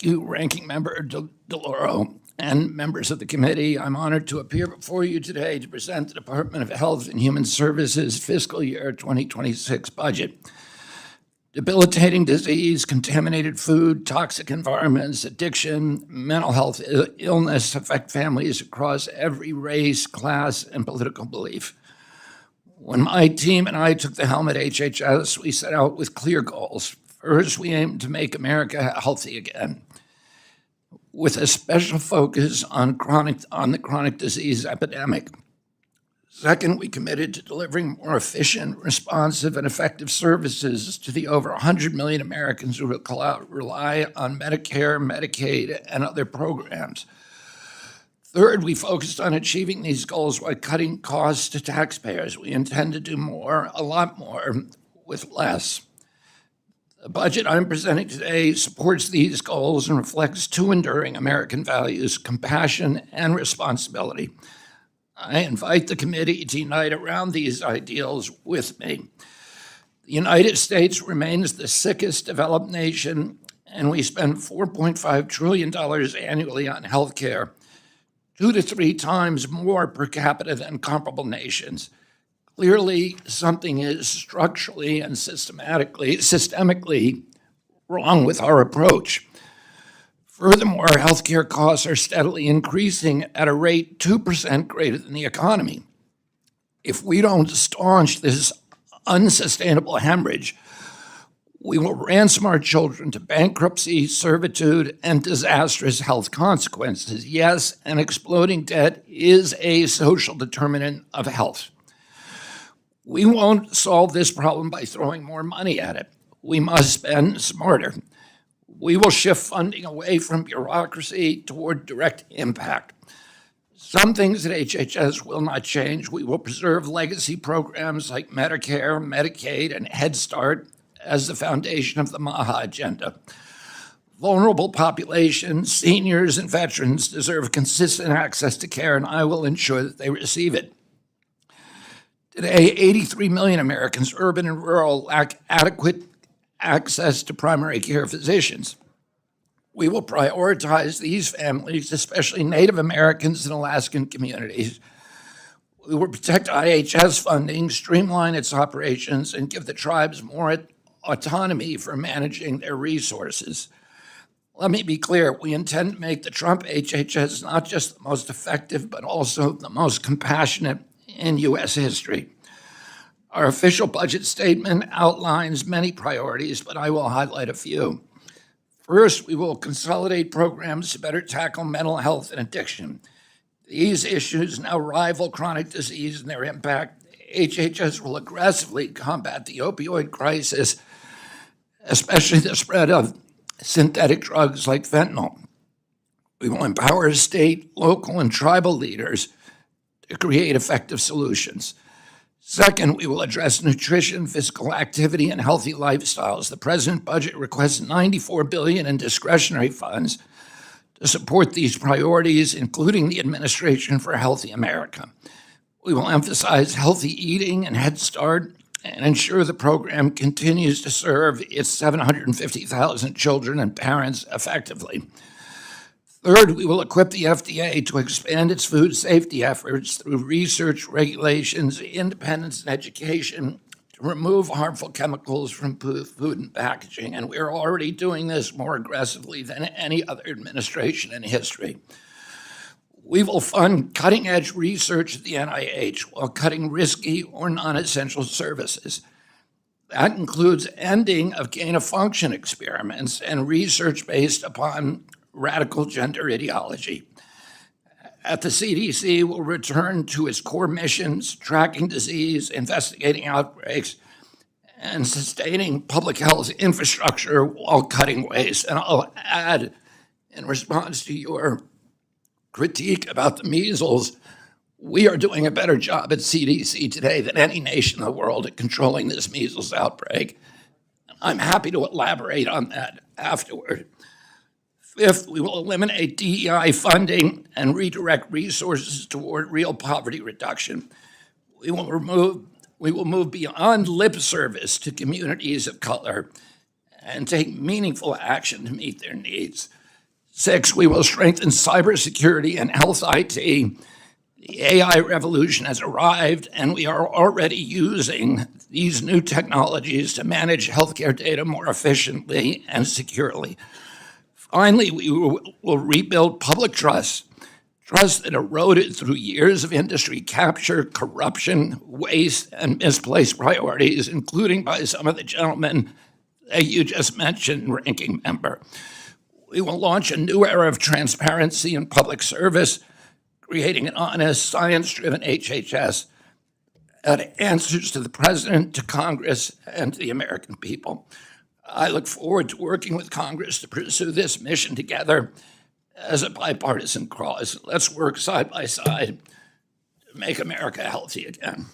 Thank you, Ranking Member DeLauro and members of the committee. I'm honored to appear before you today to present the Department of Health and Human Services fiscal year 2026 budget. Debilitating disease, contaminated food, toxic environments, addiction, mental health illness affect families across every race, class, and political belief. When my team and I took the helm at HHS, we set out with clear goals. First, we aimed to make America healthy again, with a special focus on the chronic disease epidemic. Second, we committed to delivering more efficient, responsive, and effective services to the over 100 million Americans who rely on Medicare, Medicaid, and other programs. Third, we focused on achieving these goals while cutting costs to taxpayers. We intend to do more, a lot more, with less. The budget I'm presenting today supports these goals and reflects two enduring American values: compassion and responsibility. I invite the committee to unite around these ideals with me. The United States remains the sickest developed nation, and we spend $4.5 trillion annually on health care, 2 to 3 times more per capita than comparable nations. Clearly, something is structurally and systemically wrong with our approach. Furthermore, healthcare costs are steadily increasing at a rate 2% greater than the economy. If we don't staunch this unsustainable hemorrhage, we will ransom our children to bankruptcy, servitude, and disastrous health consequences. Yes, an exploding debt is a social determinant of health. We won't solve this problem by throwing more money at it. We must spend smarter. We will shift funding away from bureaucracy toward direct impact. Some things at HHS will not change. We will preserve legacy programs like Medicare, Medicaid, and Head Start as the foundation of the MAHA agenda. Vulnerable populations, seniors, and veterans deserve consistent access to care, and I will ensure that they receive it. Today, 83 million Americans, urban and rural, lack adequate access to primary care physicians. We will prioritize these families, especially Native Americans and Alaskan communities. We will protect IHS funding, streamline its operations, and give the tribes more autonomy for managing their resources. Let me be clear, we intend to make the Trump HHS not just the most effective, but also the most compassionate in U.S. history. Our official budget statement outlines many priorities, but I will highlight a few. First, we will consolidate programs to better tackle mental health and addiction. These issues now rival chronic disease in their impact. HHS will aggressively combat the opioid crisis, especially the spread of synthetic drugs like fentanyl. We will empower state, local, and tribal leaders to create effective solutions. Second, we will address nutrition, physical activity, and healthy lifestyles. The President's budget requests $94 billion in discretionary funds to support these priorities, including the Administration for a Healthy America. We will emphasize healthy eating and Head Start and ensure the program continues to serve its 750,000 children and parents effectively. Third, we will equip the FDA to expand its food safety efforts through research, regulations, independence, and education to remove harmful chemicals from food and packaging. And we're already doing this more aggressively than any other administration in history. We will fund cutting-edge research at the NIH while cutting risky or non-essential services. That includes ending of gain-of-function experiments and research based upon radical gender ideology. At the CDC, we'll return to its core missions: tracking disease, investigating outbreaks, and sustaining public health infrastructure while cutting waste. And I'll add, in response to your critique about the measles, we are doing a better job at CDC today than any nation in the world at controlling this measles outbreak. I'm happy to elaborate on that afterward. Fifth, we will eliminate DEI funding and redirect resources toward real poverty reduction. We will move beyond lip service to communities of color and take meaningful action to meet their needs. 6, we will strengthen cybersecurity and health IT. The AI revolution has arrived, and we are already using these new technologies to manage healthcare data more efficiently and securely. Finally, we will rebuild public trust that eroded through years of industry capture, corruption, waste, and misplaced priorities, including by some of the gentlemen that you just mentioned, Ranking Member. We will launch a new era of transparency in public service, creating an honest, science-driven HHS that answers to the President, to Congress, and to the American people. I look forward to working with Congress to pursue this mission together as a bipartisan cause. Let's work side by side to make America healthy again.